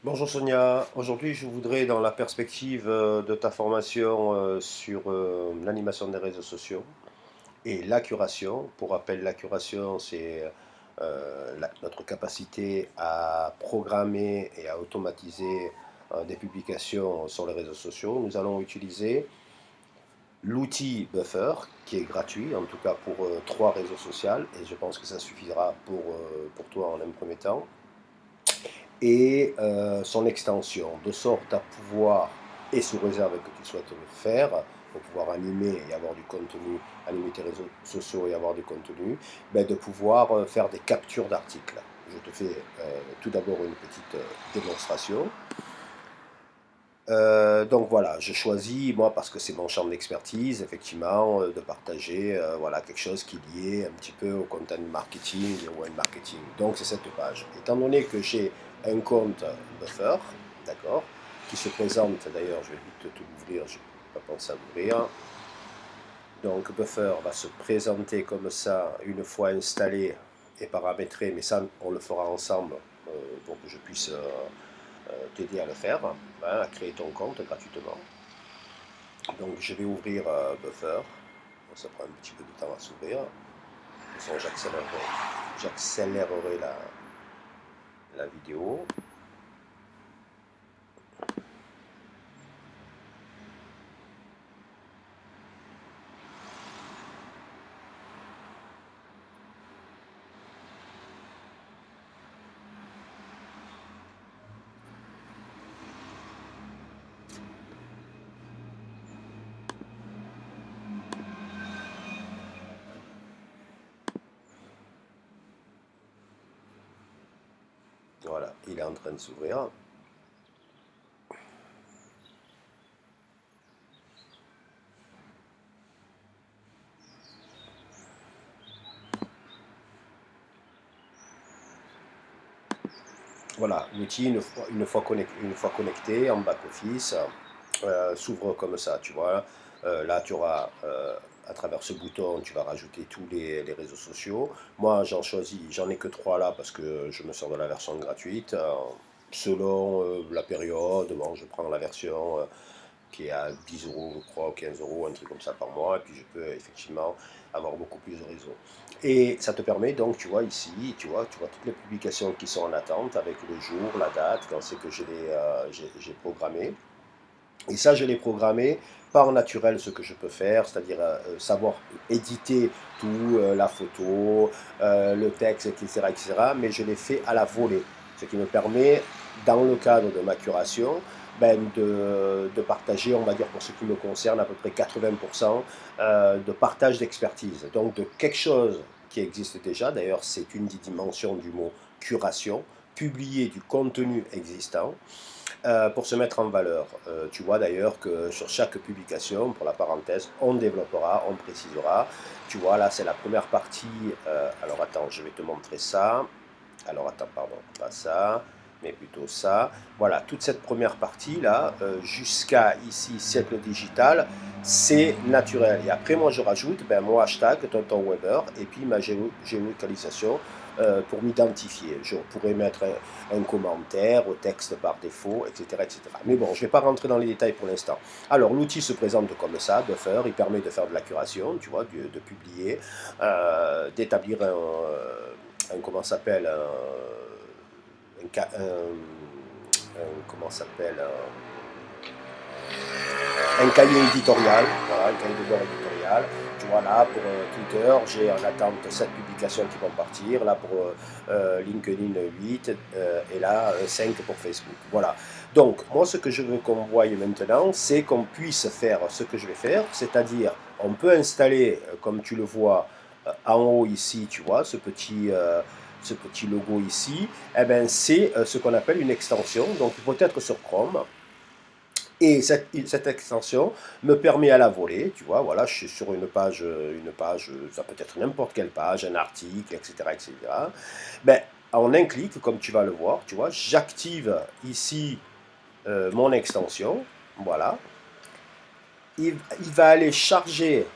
Bonjour Sonia, aujourd'hui je voudrais dans la perspective de ta formation sur l'animation des réseaux sociaux et la curation. Pour rappel, la curation c'est notre capacité à programmer et à automatiser des publications sur les réseaux sociaux. Nous allons utiliser l'outil Buffer qui est gratuit, en tout cas pour trois réseaux sociaux, et je pense que ça suffira pour toi en un premier temps et son extension, de sorte à pouvoir, et sous réserve que tu souhaites le faire, pour pouvoir animer et avoir du contenu, animer tes réseaux sociaux et avoir du contenu, ben de pouvoir faire des captures d'articles. Je te fais tout d'abord une petite démonstration. Donc voilà, je choisis, moi, parce que c'est mon champ d'expertise, effectivement, de partager voilà, quelque chose qui est lié un petit peu au content marketing et au web marketing. Donc c'est cette page. Étant donné que j'ai un compte Buffer, d'accord, qui se présente, d'ailleurs, je vais vite te l'ouvrir, je n'ai pas pensé à l'ouvrir. Donc Buffer va se présenter comme ça une fois installé et paramétré, mais ça on le fera ensemble pour que je puisse t'aider à le faire, hein, à créer ton compte gratuitement. Donc je vais ouvrir Buffer. Ça prend un petit peu de temps à s'ouvrir. De toute façon, j'accélérerai la vidéo. Voilà, il est en train de s'ouvrir. Voilà, l'outil, une fois connecté en back-office, s'ouvre comme ça, tu vois. Là, tu auras, à travers ce bouton, tu vas rajouter tous les réseaux sociaux. Moi, j'en ai que trois là parce que je me sers de la version gratuite. Selon la période, bon, je prends la version qui est à 10 euros, je crois, ou 15 euros, un truc comme ça par mois, et puis je peux effectivement avoir beaucoup plus de réseaux. Et ça te permet donc, tu vois ici, tu vois toutes les publications qui sont en attente avec le jour, la date, quand c'est que j'ai programmé. Et ça, je l'ai programmé par naturel ce que je peux faire, c'est-à-dire savoir éditer tout, la photo, le texte, etc., etc. Mais je l'ai fait à la volée, ce qui me permet, dans le cadre de ma curation, ben de partager, on va dire pour ce qui me concerne, à peu près 80% de partage d'expertise. Donc de quelque chose qui existe déjà, d'ailleurs c'est une des dimensions du mot curation, publier du contenu existant pour se mettre en valeur. Tu vois d'ailleurs que sur chaque publication, pour la parenthèse, on développera, on précisera. Tu vois, là, c'est la première partie. Alors, attends, je vais te montrer ça. Alors, attends, pardon, pas ça, mais plutôt ça. Voilà, toute cette première partie-là, jusqu'à ici, siècle digital, c'est naturel. Et après, moi, je rajoute ben, mon hashtag, Tonton Weber, et puis ma géolocalisation pour m'identifier. Je pourrais mettre un commentaire au texte par défaut, etc., etc. Mais bon, je ne vais pas rentrer dans les détails pour l'instant. Alors, l'outil se présente comme ça, Buffer, il permet de faire de la curation, tu vois, de publier, d'établir comment s'appelle, comment s'appelle, un cahier éditorial, voilà, un cahier de bord éditorial. Tu vois là, pour Twitter, j'ai en attente 7 publications qui vont partir, là pour LinkedIn 8, et là 5 pour Facebook. Voilà. Donc, moi, ce que je veux qu'on voie maintenant, c'est qu'on puisse faire ce que je vais faire, c'est-à-dire, on peut installer, comme tu le vois en haut ici, tu vois, ce petit logo ici, eh ben, c'est ce qu'on appelle une extension. Donc, il peut être sur Chrome. Et cette extension me permet à la volée, tu vois, voilà, je suis sur une page, ça peut être n'importe quelle page, un article, etc., etc. Ben, en un clic, comme tu vas le voir, tu vois, j'active ici mon extension, voilà. Il va aller charger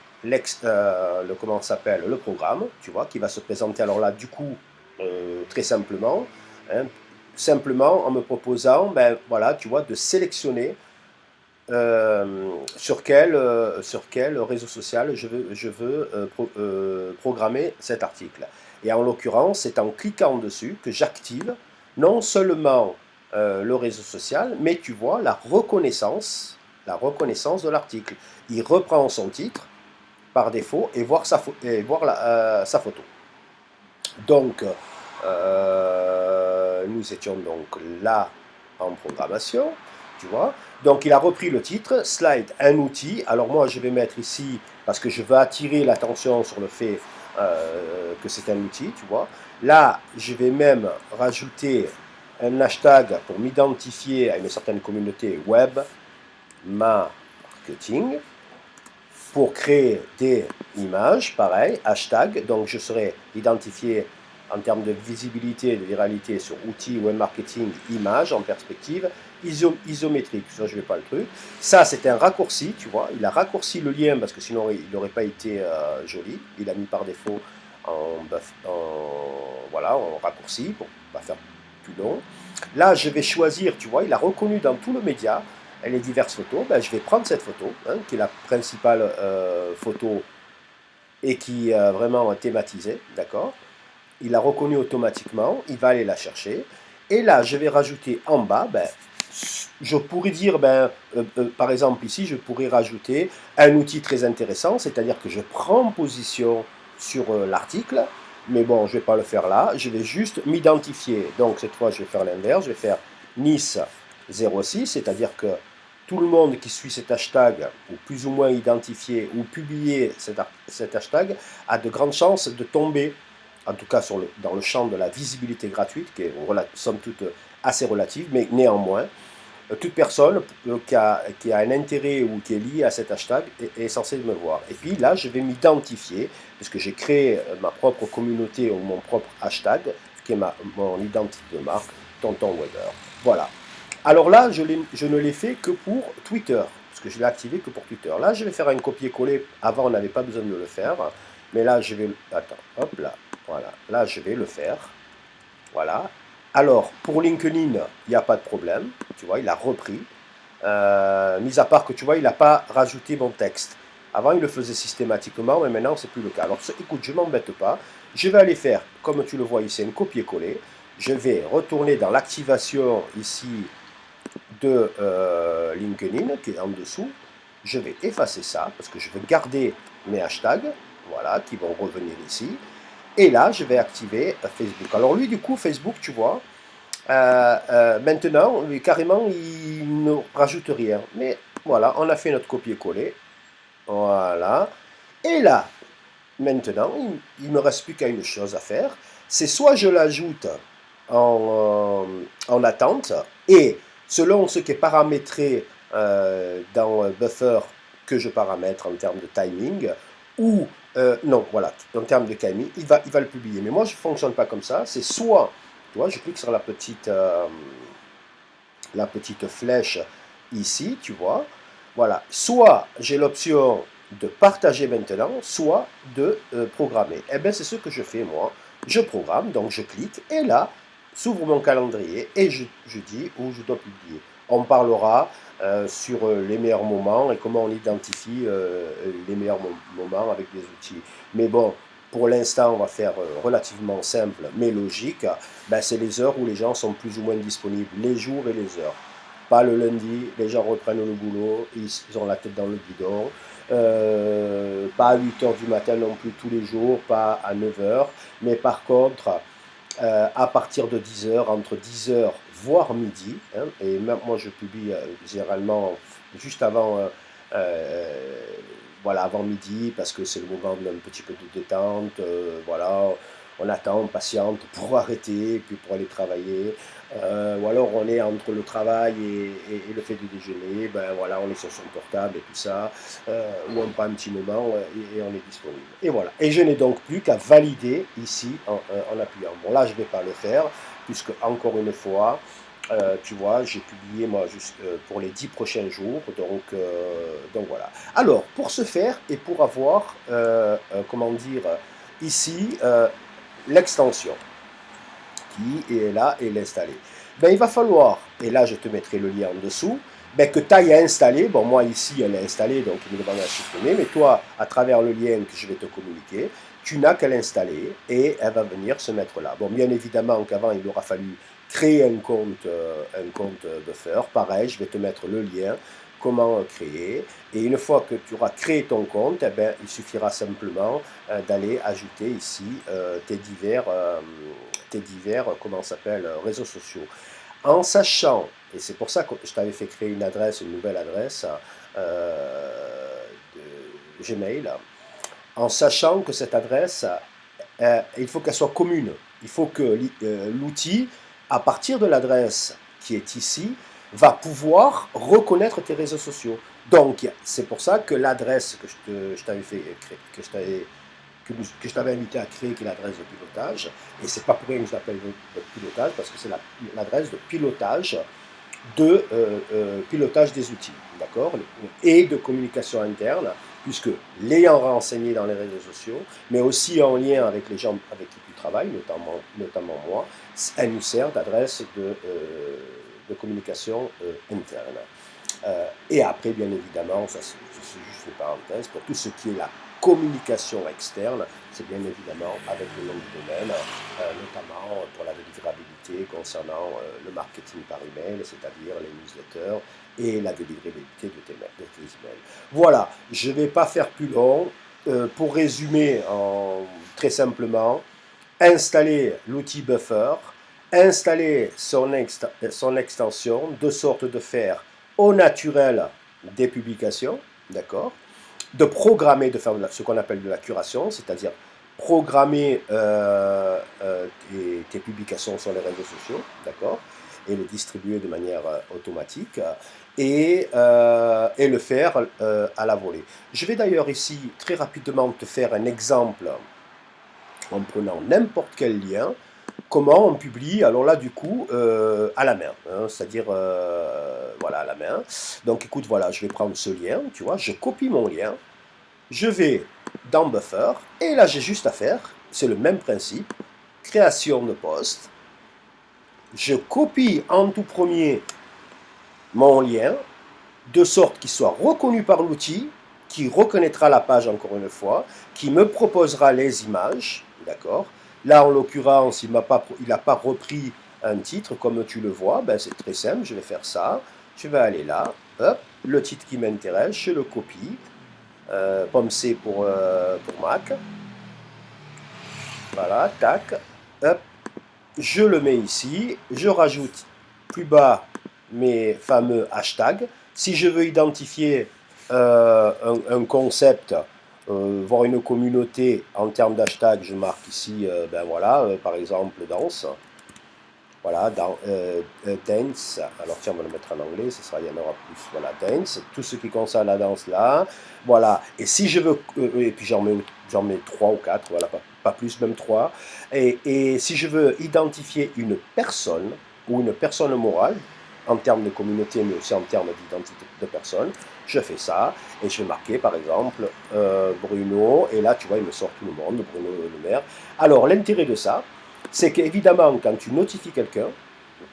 comment s'appelle, le programme, tu vois, qui va se présenter alors là, du coup, très simplement, hein, simplement en me proposant, ben voilà, tu vois, de sélectionner sur quel réseau social je veux programmer cet article. Et en l'occurrence, c'est en cliquant dessus que j'active non seulement le réseau social, mais tu vois la reconnaissance de l'article. Il reprend son titre par défaut et voir sa photo. Donc, nous étions donc là en programmation, tu vois. Donc, il a repris le titre, slide, un outil. Alors moi, je vais mettre ici, parce que je veux attirer l'attention sur le fait que c'est un outil, tu vois. Là, je vais même rajouter un hashtag pour m'identifier à une certaine communauté web marketing pour créer des images, pareil, hashtag, donc je serai identifié en termes de visibilité et de viralité sur outils web marketing, images en perspective, isométrique, ça je ne vais pas le truc. Ça c'est un raccourci, tu vois, il a raccourci le lien parce que sinon il n'aurait pas été joli, il a mis par défaut voilà, en raccourci pour ne pas faire plus long. Là je vais choisir, tu vois, il a reconnu dans tout le média, les diverses photos, ben, je vais prendre cette photo, hein, qui est la principale photo et qui est vraiment thématisée, d'accord. Il l'a reconnue automatiquement, il va aller la chercher. Et là, je vais rajouter en bas, ben, je pourrais dire, par exemple ici, je pourrais rajouter un outil très intéressant, c'est-à-dire que je prends position sur l'article, mais bon, je ne vais pas le faire là, je vais juste m'identifier. Donc cette fois, je vais faire l'inverse, je vais faire Nice 06, c'est-à-dire que tout le monde qui suit cet hashtag, ou plus ou moins identifié, ou publié cet hashtag, a de grandes chances de tomber, en tout cas dans le champ de la visibilité gratuite, qui est somme toute assez relative, mais néanmoins, toute personne qui a un intérêt ou qui est lié à cet hashtag est censée me voir. Et puis là, je vais m'identifier, puisque j'ai créé ma propre communauté ou mon propre hashtag, qui est mon identité de marque, Tonton Weber. Voilà. Alors là, je ne l'ai fait que pour Twitter, parce que je l'ai activé que pour Twitter. Là, je vais faire un copier-coller. Avant, on n'avait pas besoin de le faire. Mais là, je vais... Attends, hop là. Voilà. Là, je vais le faire. Voilà. Alors, pour LinkedIn, il n'y a pas de problème. Tu vois, il a repris. Mis à part que, tu vois, il n'a pas rajouté mon texte. Avant, il le faisait systématiquement, mais maintenant, c'est plus le cas. Alors, écoute, je ne m'embête pas. Je vais aller faire, comme tu le vois ici, un copier-coller. Je vais retourner dans l'activation ici de LinkedIn qui est en dessous. Je vais effacer ça parce que je veux garder mes hashtags, voilà, qui vont revenir ici. Et là, je vais activer Facebook. Alors lui, du coup, Facebook, tu vois, maintenant, carrément, il ne rajoute rien. Mais voilà, on a fait notre copier-coller. Voilà. Et là, maintenant, il ne me reste plus qu'à une chose à faire. C'est soit je l'ajoute en attente, et selon ce qui est paramétré dans Buffer que je paramètre en termes de timing, ou non, voilà, en termes de timing, il va le publier. Mais moi, je ne fonctionne pas comme ça. C'est soit, tu vois, je clique sur la petite flèche ici, tu vois. Voilà, soit j'ai l'option de partager maintenant, soit de programmer. Eh bien, c'est ce que je fais moi. Je programme, donc je clique, et là, s'ouvre mon calendrier, et je dis où je dois publier. On parlera sur les meilleurs moments et comment on identifie les meilleurs moments avec des outils. Mais bon, pour l'instant, on va faire relativement simple, mais logique. Ben, c'est les heures où les gens sont plus ou moins disponibles, les jours et les heures. Pas le lundi, les gens reprennent le boulot, ils ont la tête dans le guidon. Pas à 8 heures du matin non plus tous les jours, pas à 9 heures. Mais par contre, à partir de 10 heures, entre 10 heures voire midi, hein, et même moi je publie généralement juste avant, voilà, avant midi, parce que c'est le moment d'un petit peu de détente, voilà, on attend, on patiente pour arrêter, puis pour aller travailler. Ou alors on est entre le travail et le fait de déjeuner, ben voilà, on est sur son portable et tout ça, ou on prend un petit moment et on est disponible. Et voilà. Et je n'ai donc plus qu'à valider ici en appuyant. Bon là je ne vais pas le faire, puisque encore une fois, tu vois, j'ai publié moi juste pour les 10 prochains jours, donc voilà. Alors, pour ce faire et pour avoir, comment dire, ici, l'extension qui est là et l'installer. ben, il va falloir, et là je te mettrai le lien en dessous, ben, que tu ailles à installer. Bon, moi ici elle est installée, donc il me demande à supprimer, mais toi, à travers le lien que je vais te communiquer, tu n'as qu'à l'installer et elle va venir se mettre là. Bon, bien évidemment qu'avant il aura fallu créer un compte Buffer. Pareil, je vais te mettre le lien, comment créer. Et une fois que tu auras créé ton compte, eh ben, il suffira simplement d'aller ajouter ici tes divers comment s'appelle, réseaux sociaux. En sachant, et c'est pour ça que je t'avais fait créer une nouvelle adresse de Gmail, en sachant que cette adresse, il faut qu'elle soit commune. Il faut que l'outil, à partir de l'adresse qui est ici, va pouvoir reconnaître tes réseaux sociaux. Donc, c'est pour ça que l'adresse je t'avais fait créer, que je t'avais invité à créer, qui est l'adresse de pilotage, et c'est pas pour rien que je l'appelle de pilotage, parce que c'est l'adresse de pilotage pilotage des outils, d'accord, et de communication interne, puisque l'ayant renseigné dans les réseaux sociaux, mais aussi en lien avec les gens avec qui tu travailles, notamment moi, elle nous sert d'adresse de communication interne. Et après, bien évidemment, ça c'est juste une parenthèse, pour tout ce qui est la communication externe, c'est bien évidemment avec le nom du domaine, notamment pour la délivrabilité concernant le marketing par email, c'est-à-dire les newsletters et la délivrabilité de tes emails. Voilà, je ne vais pas faire plus long. Pour résumer très simplement, installer l'outil Buffer, installer son extension, de sorte de faire au naturel des publications, d'accord, de programmer, de faire ce qu'on appelle de la curation, c'est-à-dire programmer tes publications sur les réseaux sociaux, d'accord, et les distribuer de manière automatique, et le faire à la volée. Je vais d'ailleurs ici très rapidement te faire un exemple en prenant n'importe quel lien, comment on publie, alors là du coup, à la main, hein, c'est-à-dire, voilà, à la main. Donc écoute, voilà, je vais prendre ce lien, tu vois, je copie mon lien, je vais dans Buffer, et là j'ai juste à faire, c'est le même principe, création de poste, je copie en tout premier mon lien, de sorte qu'il soit reconnu par l'outil, qui reconnaîtra la page encore une fois, qui me proposera les images, d'accord. Là, en l'occurrence, il n'a pas repris un titre, comme tu le vois, ben, c'est très simple, je vais faire ça, je vais aller là, hop, le titre qui m'intéresse, je le copie, pomme C pour Mac, voilà, tac, hop, je le mets ici, je rajoute plus bas mes fameux hashtags. Si je veux identifier un concept, voire une communauté en termes d'hashtag, je marque ici, ben voilà, par exemple danse. Voilà, dance. Alors tiens, on va le mettre en anglais, il y en aura plus. Voilà, dance. Tout ce qui concerne la danse là. Voilà. Et si je veux, et puis j'en mets 3 ou 4, voilà, pas plus, même 3. Et si je veux identifier une personne ou une personne morale, en termes de communauté, mais aussi en termes d'identité de personne, je fais ça et je vais marquer par exemple Bruno, et là tu vois, il me sort tout le monde, Bruno Le Maire. Alors l'intérêt de ça, c'est qu'évidemment, quand tu notifies quelqu'un,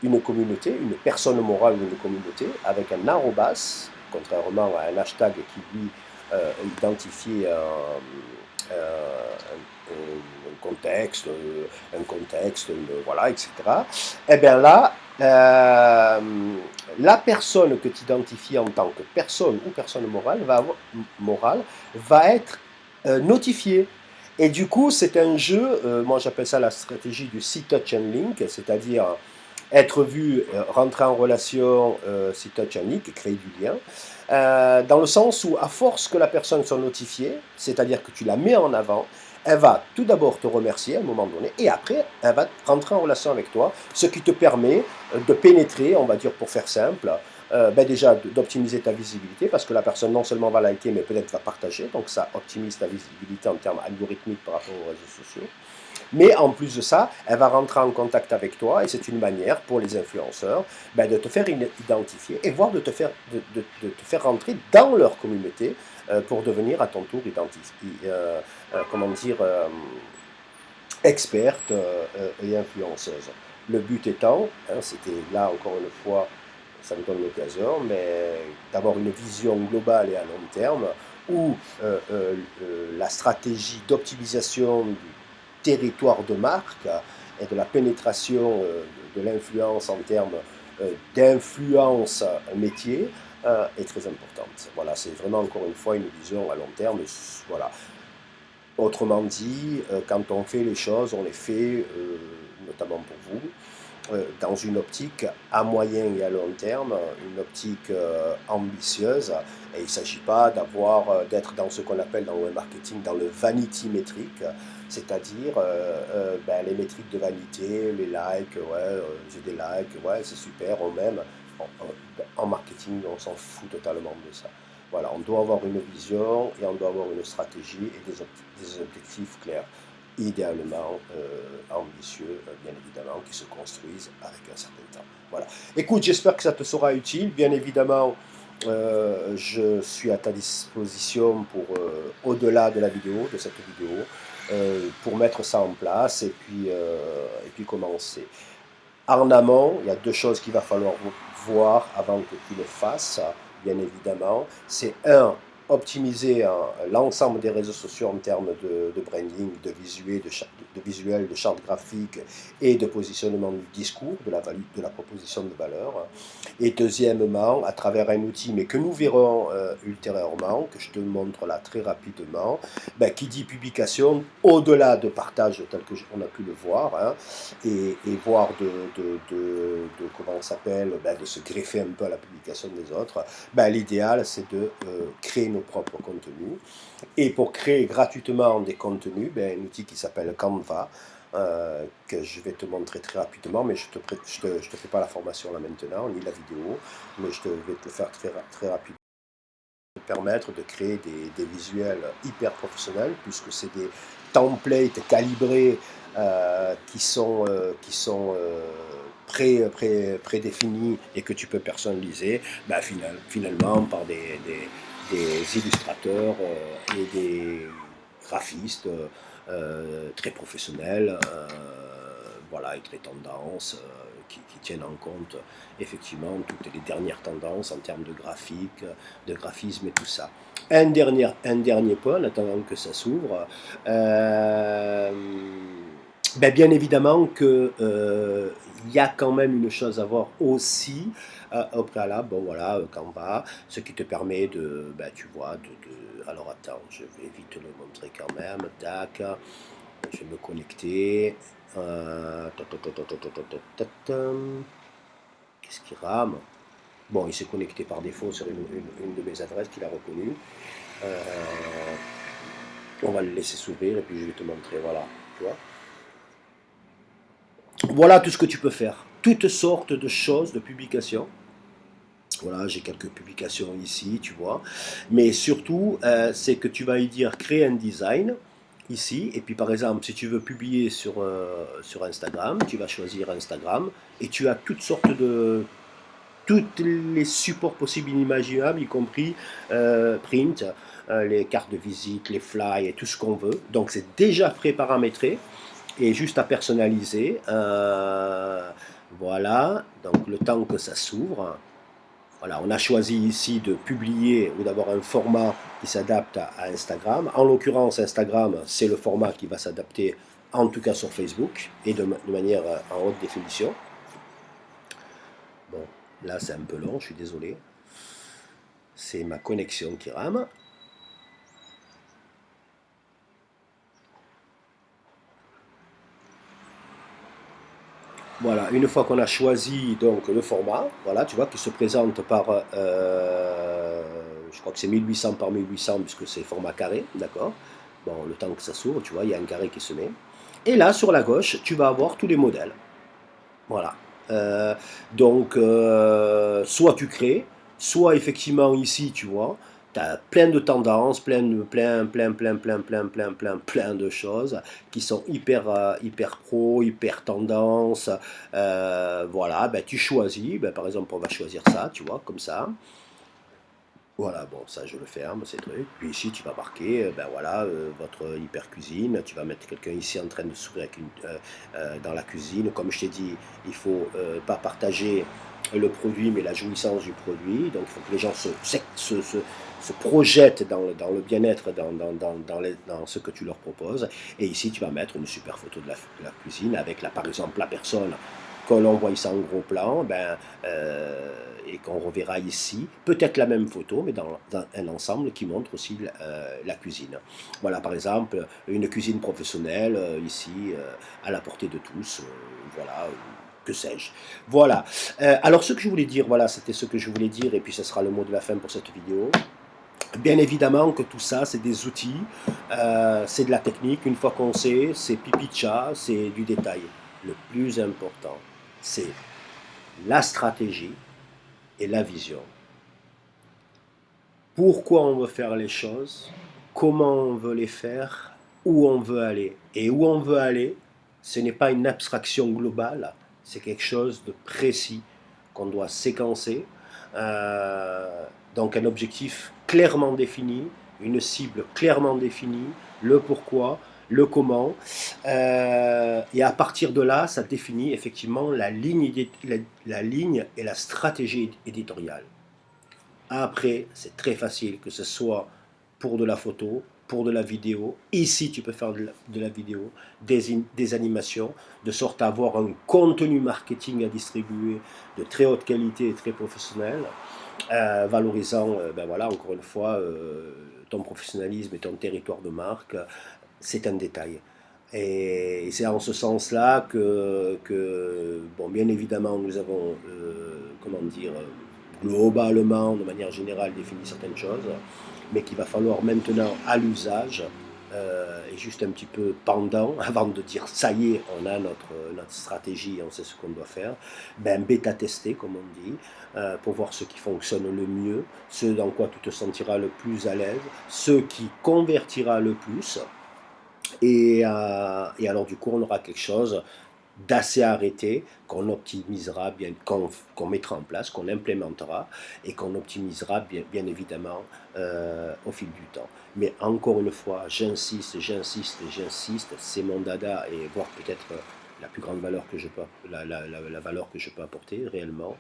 une communauté, une personne morale ou une communauté, avec un arrobas, contrairement à un hashtag qui lui identifie un contexte, voilà, etc. Eh bien là, la personne que tu identifies en tant que personne ou personne morale va être notifiée. Et du coup, c'est un jeu, moi j'appelle ça la stratégie du see, touch and link, c'est-à-dire être vu, rentrer en relation, see, touch and link, créer du lien, dans le sens où, à force que la personne soit notifiée, c'est-à-dire que tu la mets en avant, elle va tout d'abord te remercier à un moment donné, et après, elle va rentrer en relation avec toi, ce qui te permet de pénétrer, on va dire pour faire simple, ben déjà d'optimiser ta visibilité, parce que la personne non seulement va liker, mais peut-être va partager, donc ça optimise ta visibilité en termes algorithmiques par rapport aux réseaux sociaux. Mais en plus de ça, elle va rentrer en contact avec toi, et c'est une manière pour les influenceurs ben, de te faire identifier et voire de te faire rentrer dans leur communauté pour devenir à ton tour comment dire, experte et influenceuse. Le but étant, hein, c'était là encore une fois, ça me donne l'occasion, mais d'avoir une vision globale et à long terme où la stratégie d'optimisation du territoire de marque et de la pénétration de l'influence en termes d'influence métier est très importante. Voilà, c'est vraiment encore une fois une vision à long terme. Voilà. Autrement dit, quand on fait les choses, on les fait, notamment pour vous, dans une optique à moyen et à long terme, une optique ambitieuse. Et il ne s'agit pas d'être dans ce qu'on appelle dans le marketing, dans le vanity métrique, c'est-à-dire les métriques de vanité, les likes, ouais, j'ai des likes, ouais, c'est super, on m'aime. En marketing, on s'en fout totalement de ça. Voilà, on doit avoir une vision et on doit avoir une stratégie et des objectifs clairs, idéalement ambitieux, bien évidemment, qui se construisent avec un certain temps. Voilà. Écoute, j'espère que ça te sera utile. Bien évidemment, je suis à ta disposition pour, au-delà de la vidéo, de cette vidéo, pour mettre ça en place et puis commencer. En amont, il y a deux choses qu'il va falloir voir avant que tu le fasses, bien évidemment. C'est un, optimiser l'ensemble des réseaux sociaux en termes de branding, de visuel, de charte graphique et de positionnement du discours, de la proposition de valeur. Et deuxièmement, à travers un outil, mais que nous verrons ultérieurement, que je te montre là très rapidement, qui dit publication, au-delà de partage tel que on a pu le voir, hein, et voir comment on s'appelle, de se greffer un peu à la publication des autres, l'idéal c'est de créer nos propres contenus. Et pour créer gratuitement des contenus, un outil qui s'appelle Canva, que je vais te montrer très rapidement, mais je te fais pas la formation là maintenant, ni la vidéo, mais vais te le faire très rapidement. Permettre de créer des visuels hyper professionnels, puisque c'est des templates calibrés qui sont prédéfinis et que tu peux personnaliser finalement par des illustrateurs et des graphistes très professionnels, voilà, et très tendances, qui tiennent en compte effectivement toutes les dernières tendances en termes de graphique, de graphisme et tout ça. Un dernier point, en attendant que ça s'ouvre, bien évidemment que il y a quand même une chose à voir aussi au préalable. Bon voilà, Canva, ce qui te permet tu vois, alors attends, je vais vite te le montrer quand même. Tac, je vais me connecter. Qu'est-ce qui rame? Bon, il s'est connecté par défaut sur une de mes adresses qu'il a reconnue. On va le laisser s'ouvrir et puis je vais te montrer, voilà, tu vois. Voilà tout ce que tu peux faire. Toutes sortes de choses, de publications. Voilà, j'ai quelques publications ici, tu vois. Mais surtout, c'est que tu vas y dire créer un design ici. Et puis par exemple, si tu veux publier sur Instagram, tu vas choisir Instagram. Et tu as toutes sortes de tous les supports possibles et inimaginables, y compris print, les cartes de visite, les flyers, et tout ce qu'on veut. Donc c'est déjà pré-paramétré et juste à personnaliser. Voilà, donc le temps que ça s'ouvre. Voilà, on a choisi ici de publier ou d'avoir un format qui s'adapte à Instagram. En l'occurrence, Instagram, c'est le format qui va s'adapter, en tout cas sur Facebook, et de manière en haute définition. Bon, là c'est un peu long, je suis désolé. C'est ma connexion qui rame. Voilà, une fois qu'on a choisi donc le format, voilà, tu vois, qui se présente par, je crois que c'est 1800 par 1800 puisque c'est format carré, d'accord. Bon, le temps que ça s'ouvre, tu vois, il y a un carré qui se met. Et là, sur la gauche, tu vas avoir tous les modèles. Voilà. Euh, donc, soit tu crées, soit effectivement ici, tu vois, tu as plein de tendances, plein de choses qui sont hyper pro, hyper tendance. Voilà, tu choisis, par exemple, on va choisir ça, tu vois, comme ça. Voilà, bon, ça je le ferme, ces trucs. Puis ici, tu vas marquer, ben voilà, votre hyper cuisine. Tu vas mettre quelqu'un ici en train de sourire avec dans la cuisine. Comme je t'ai dit, il faut pas partager le produit, mais la jouissance du produit. Donc il faut que les gens se projettent dans le bien-être, dans ce que tu leur proposes. Et ici, tu vas mettre une super photo de la cuisine avec, par exemple, la personne que l'on voit ici en gros plan, et qu'on reverra ici, peut-être la même photo, mais dans un ensemble qui montre aussi la cuisine. Voilà, par exemple, une cuisine professionnelle, ici, à la portée de tous, voilà, que sais-je. Voilà. Alors, ce que je voulais dire, voilà, c'était ce que je voulais dire, et puis ce sera le mot de la fin pour cette vidéo. Bien évidemment que tout ça, c'est des outils, c'est de la technique. Une fois qu'on sait, c'est pipi de chat, c'est du détail. Le plus important, c'est la stratégie et la vision. Pourquoi on veut faire les choses, comment on veut les faire, où on veut aller. Et où on veut aller, ce n'est pas une abstraction globale, c'est quelque chose de précis qu'on doit séquencer. Euh, donc un objectif clairement défini, une cible clairement définie, le pourquoi, le comment. Et à partir de là, ça définit effectivement la ligne et la stratégie éditoriale. Après, c'est très facile, que ce soit pour de la photo, pour de la vidéo. Ici, tu peux faire de la vidéo, des animations, de sorte à avoir un contenu marketing à distribuer de très haute qualité et très professionnel, valorisant, ben voilà, encore une fois, ton professionnalisme et ton territoire de marque. C'est un détail. Et c'est en ce sens-là bon, bien évidemment, nous avons, comment dire, globalement, de manière générale, défini certaines choses, mais qu'il va falloir maintenant, à l'usage, et juste un petit peu pendant, avant de dire ça y est, on a notre stratégie, on sait ce qu'on doit faire, ben, bêta-tester, comme on dit, pour voir ce qui fonctionne le mieux, ce dans quoi tu te sentiras le plus à l'aise, ce qui convertira le plus, et alors du coup, on aura quelque chose d'assez arrêté, qu'on optimisera bien, qu'on mettra en place, qu'on implémentera et qu'on optimisera bien évidemment au fil du temps. Mais encore une fois, j'insiste, c'est mon dada et voire peut-être la plus grande valeur que je peux, la valeur que je peux apporter réellement,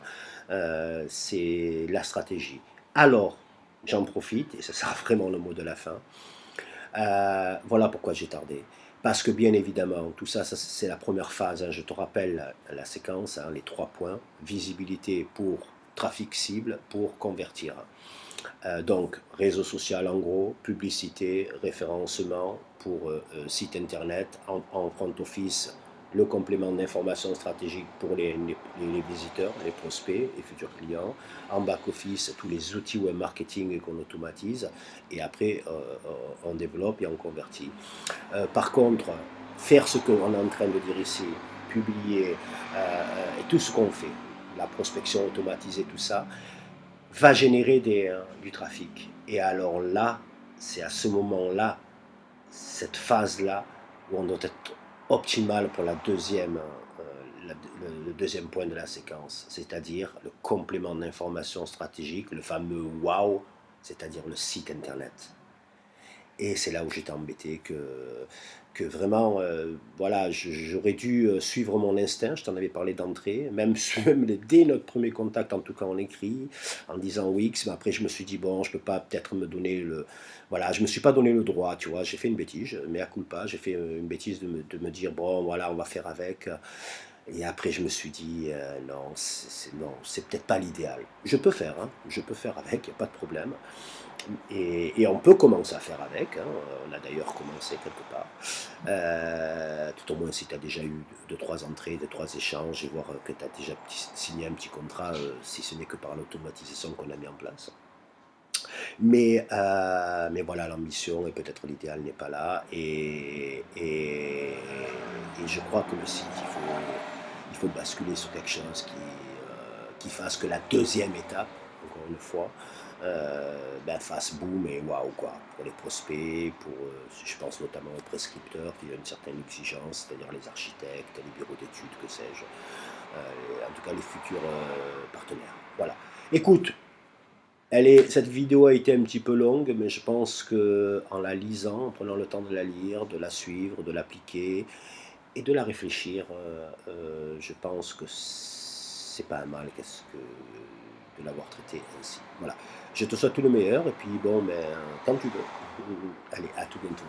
c'est la stratégie. Alors, j'en profite, et ce sera vraiment le mot de la fin, voilà pourquoi j'ai tardé. Parce que bien évidemment, tout ça, c'est la première phase. Hein. Je te rappelle la séquence, hein, les 3 points. Visibilité pour trafic cible, pour convertir. Donc, réseau social en gros, publicité, référencement pour site internet, en front office, le complément d'information stratégique pour les visiteurs, les prospects et futurs clients, en back-office, tous les outils web marketing qu'on automatise, et après on développe et on convertit. Par contre, faire ce qu'on est en train de dire ici, publier, et tout ce qu'on fait, la prospection automatisée, tout ça, va générer du trafic. Et alors là, c'est à ce moment-là, cette phase-là, où on doit être optimal pour le deuxième point de la séquence, c'est-à-dire le complément d'information stratégique, le fameux wow, c'est-à-dire le site internet. Et c'est là où j'étais embêté que vraiment, voilà, j'aurais dû suivre mon instinct, je t'en avais parlé d'entrée, même dès notre premier contact, en tout cas en écrit, en disant Wix, mais après je me suis dit, bon, je peux pas peut-être me donner le... Voilà, je me suis pas donné le droit, tu vois, j'ai fait une bêtise, mais à culpa, j'ai fait une bêtise de me dire, bon, voilà, on va faire avec. Et après, je me suis dit, non, non, c'est peut-être pas l'idéal. Je peux faire, hein, je peux faire avec, il n'y a pas de problème. Et on peut commencer à faire avec, hein. On a d'ailleurs commencé quelque part. Tout au moins si tu as déjà eu 2-3 entrées, 2-3 échanges, et voir que tu as déjà signé un petit contrat, si ce n'est que par l'automatisation qu'on a mis en place. Mais voilà, l'ambition et peut-être l'idéal n'est pas là. Et je crois que le site, il faut basculer sur quelque chose qui fasse que la deuxième étape, encore une fois, ben fasse boom et waouh quoi, pour les prospects, je pense notamment aux prescripteurs qui ont une certaine exigence, c'est-à-dire les architectes, les bureaux d'études, que sais-je, en tout cas les futurs partenaires. Voilà. Écoute, Cette vidéo a été un petit peu longue, mais je pense que en la lisant, en prenant le temps de la lire, de la suivre, de l'appliquer et de la réfléchir, je pense que c'est pas un mal qu'est-ce que de l'avoir traité ainsi. Voilà. Je te souhaite tout le meilleur et puis bon, mais quand tu veux. Allez, à tout bientôt.